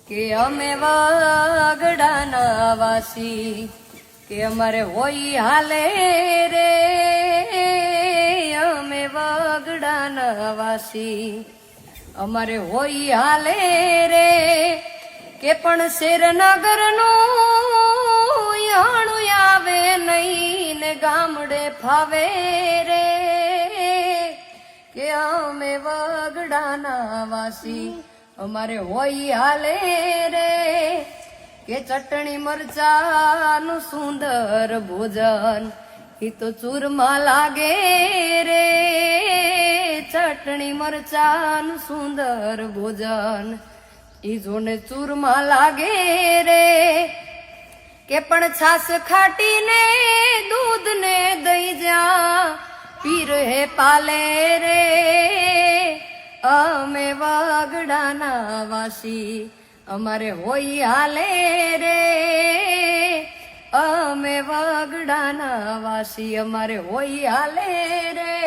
કે અમે વાગડાના વાસી કે અમારે હોય હાલે રે અમે વાગડાના વાસી અમારે હોય હાલે રે કે પણ શેરનગરનું યાણું આવે નહીં ને ગામડે ફાવે રે કે અમે વાગડાના વાસી અમારે હોય હાલે રે કે ચટણી મરચાનું સુંદર ભોજન ઈ તો ચૂરમાં લાગે રે ચટણી મરચાનું સુંદર ભોજન ઈ જોને ચૂરમાં લાગે રે કે પણ છાસ ખાટીને દૂધ ને દઈ જા પીર હે પાલે રે અમે વાગડાના વાસી અમારે હોય હાલે રે અમે વાગડાના વાસી અમારે હોય હાલે રે